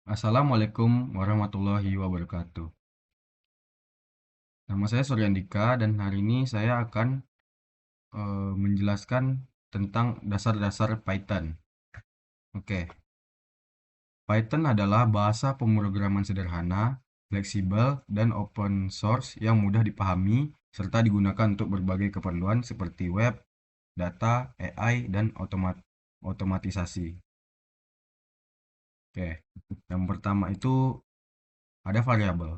Assalamualaikum warahmatullahi wabarakatuh. Nama saya Suryandika dan hari ini saya akan menjelaskan tentang dasar-dasar Python. Oke, Python adalah bahasa pemrograman sederhana, fleksibel, dan open source yang mudah dipahami serta digunakan untuk berbagai keperluan seperti web, data, AI, dan otomatisasi. Oke, yang pertama itu ada variabel.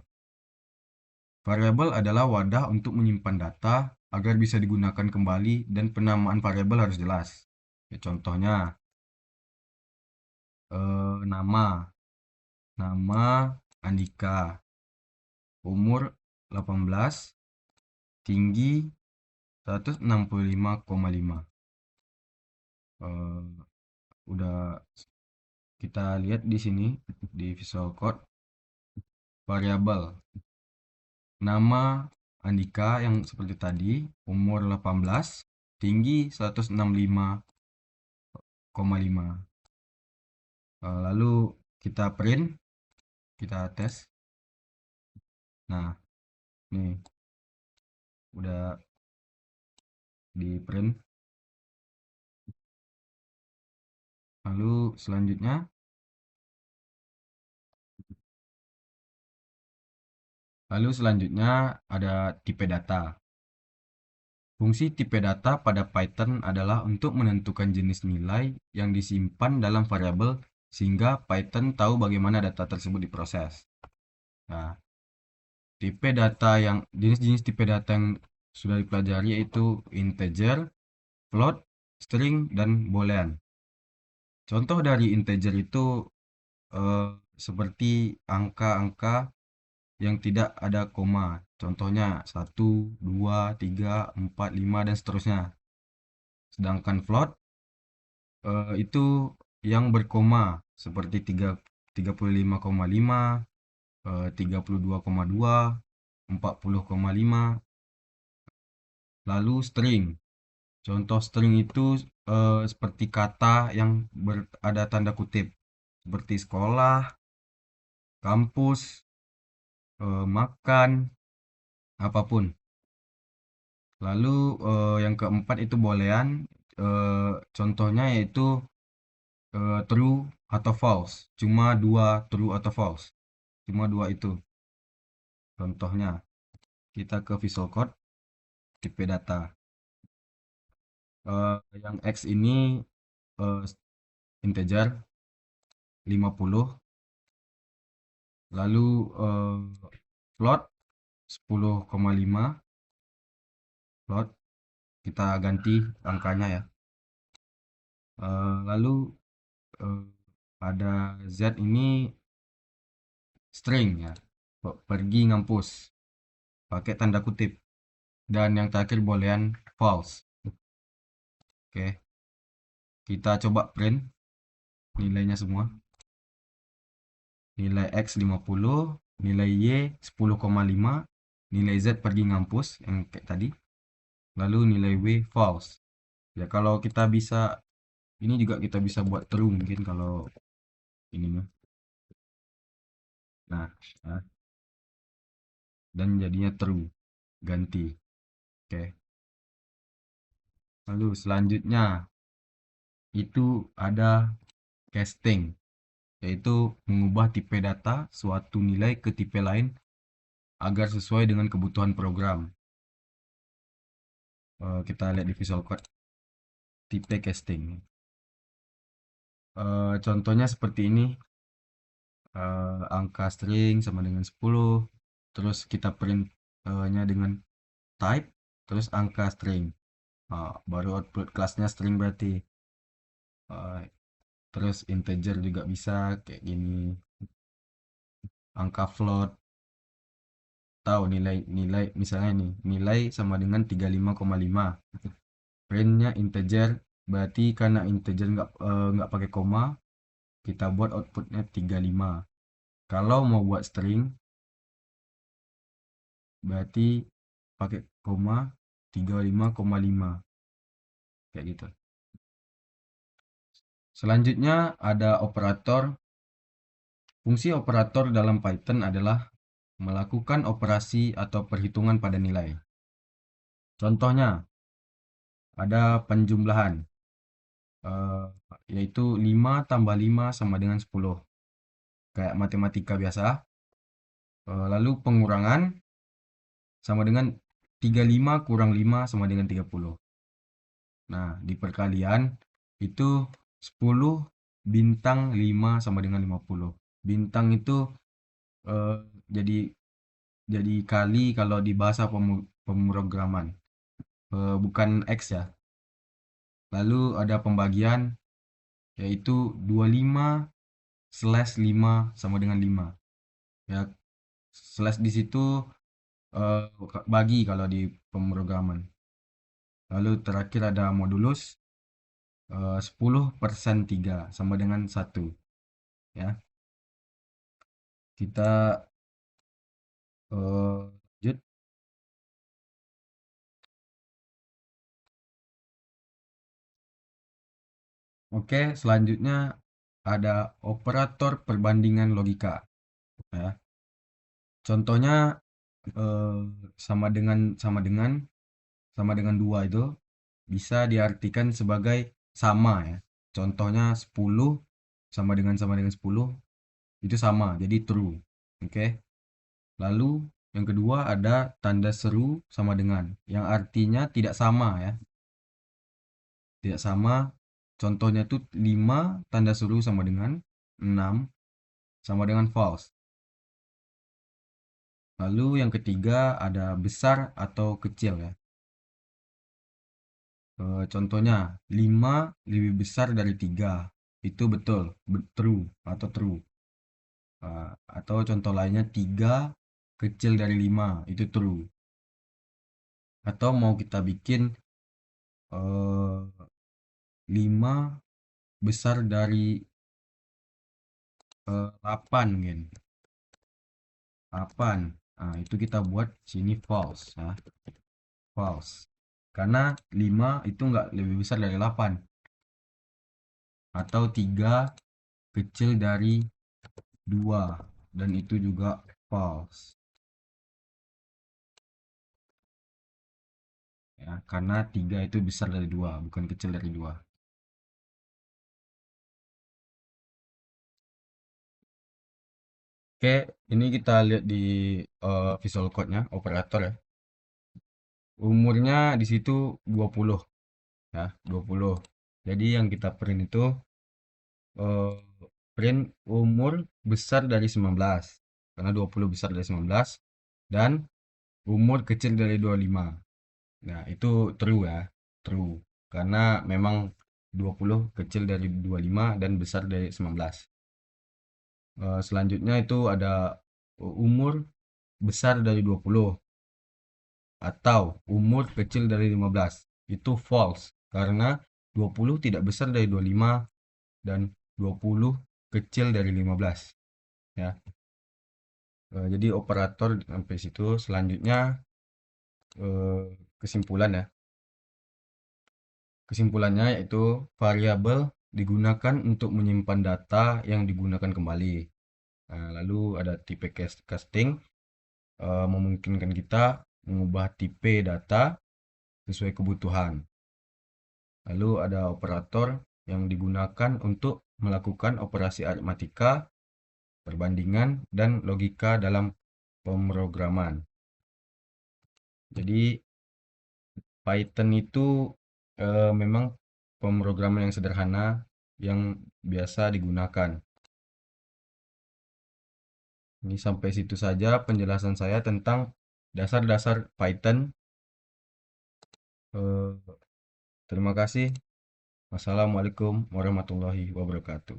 Variabel adalah wadah untuk menyimpan data agar bisa digunakan kembali dan penamaan variabel harus jelas. Ya, contohnya, nama, nama Andika, umur 18, tinggi 165,5. Eh, udah kita lihat di sini di Visual Code variabel nama Andika yang seperti tadi, umur 18, tinggi 165,5. Lalu kita print, kita tes. Nah, nih udah di print. Lalu selanjutnya ada tipe data. Fungsi tipe data pada Python adalah untuk menentukan jenis nilai yang disimpan dalam variabel sehingga Python tahu bagaimana data tersebut diproses. Nah, tipe data yang jenis-jenis tipe data yang sudah dipelajari yaitu integer, float, string, dan boolean. Contoh dari integer itu eh, seperti angka-angka yang tidak ada koma. Contohnya 1, 2, 3, 4, 5, dan seterusnya. Sedangkan float itu yang berkoma seperti 35,5, 32,2, 40,5. Lalu string. Contoh string itu seperti kata yang ada tanda kutip seperti sekolah, kampus, makan, apapun. Lalu yang keempat itu boolean. Contohnya yaitu true atau false. Cuma dua true atau false. Cuma dua itu. Contohnya kita ke Visual Code tipe data. Yang X ini eh, integer 50. Lalu float 10,5. Float kita ganti angkanya ya. Lalu eh, ada Z ini string ya. Pergi ngampus pakai tanda kutip. Dan yang terakhir boolean false. Oke, kita coba print nilainya semua. Nilai X 50, nilai Y 10,5, nilai Z pergi ngampus yang kayak tadi. Lalu nilai W false. Ya kalau kita bisa, ini juga kita bisa buat true mungkin kalau ini mah. Nah, nah, dan jadinya true. Ganti. Oke. Lalu selanjutnya itu ada casting, yaitu mengubah tipe data suatu nilai ke tipe lain agar sesuai dengan kebutuhan program. Kita lihat di Visual Code tipe casting. Contohnya seperti ini, angka string sama dengan 10, terus kita print-nya dengan type, terus angka string. Baru output kelasnya string berarti. Uh, Terus integer juga bisa kayak gini. Angka float, tahu nilai misalnya nih, nilai sama dengan 35,5. Printnya integer, berarti karena integer nggak pakai koma, kita buat outputnya 35. Kalau mau buat string, berarti pakai koma 35,5 kayak gitu. Selanjutnya ada operator Fungsi operator dalam Python adalah melakukan operasi atau perhitungan pada nilai. Contohnya, ada penjumlahan, eh, yaitu 5 tambah 5 sama dengan 10. Kayak matematika biasa. Lalu pengurangan sama dengan 35 kurang 5 sama dengan 30. Nah, di perkalian itu 10 bintang 5 sama dengan 50. Bintang itu eh, jadi kali kalau di bahasa pemrograman, bukan X ya. Lalu ada pembagian yaitu 25/5 sama dengan 5. Ya, slash di situ eh, bagi kalau di pemrograman. Lalu terakhir ada modulus 10/3 sama dengan 1. Ya, kita lanjut. Oke, selanjutnya ada operator perbandingan logika. Ya, contohnya eh, sama dengan 2 itu bisa diartikan sebagai sama ya. Contohnya 10 sama dengan 10 itu sama, jadi true. Oke. Lalu yang kedua ada tanda seru sama dengan, yang artinya tidak sama ya. Tidak sama. Contohnya itu 5 tanda seru sama dengan 6 sama dengan false. Lalu yang ketiga ada besar atau kecil ya. Contohnya 5 lebih besar dari 3. Itu betul, true atau true. Atau contoh lainnya 3 kecil dari 5, itu true. Atau mau kita bikin 5 besar dari 8 mungkin. 8. Nah, itu kita buat sini false ya. False. Karena 5 itu enggak lebih besar dari 8. Atau 3 kecil dari 2, dan itu juga false. Ya, karena 3 itu besar dari 2, bukan kecil dari 2. Oke, ini kita lihat di Visual Code-nya, operator ya. Umurnya di situ 20 ya, 20. Jadi yang kita print itu eh, print umur besar dari 19. Karena 20 besar dari 19 dan umur kecil dari 25. Nah, itu true ya, true. Karena memang 20 kecil dari 25 dan besar dari 19. Selanjutnya itu ada umur besar dari 20 atau umur kecil dari 15. Itu false karena 20 tidak besar dari 25 dan 20 kecil dari 15 ya. Jadi operator sampai situ. Selanjutnya kesimpulan ya. Kesimpulannya yaitu variabel digunakan untuk menyimpan data yang digunakan kembali. Nah, lalu ada tipe casting, memungkinkan kita mengubah tipe data sesuai kebutuhan. Lalu ada operator yang digunakan untuk melakukan operasi aritmatika, perbandingan, dan logika dalam pemrograman. Jadi Python itu memang pemrograman yang sederhana yang biasa digunakan. Ini sampai situ saja penjelasan saya tentang dasar-dasar Python. Eh, Terima kasih. Wassalamualaikum warahmatullahi wabarakatuh.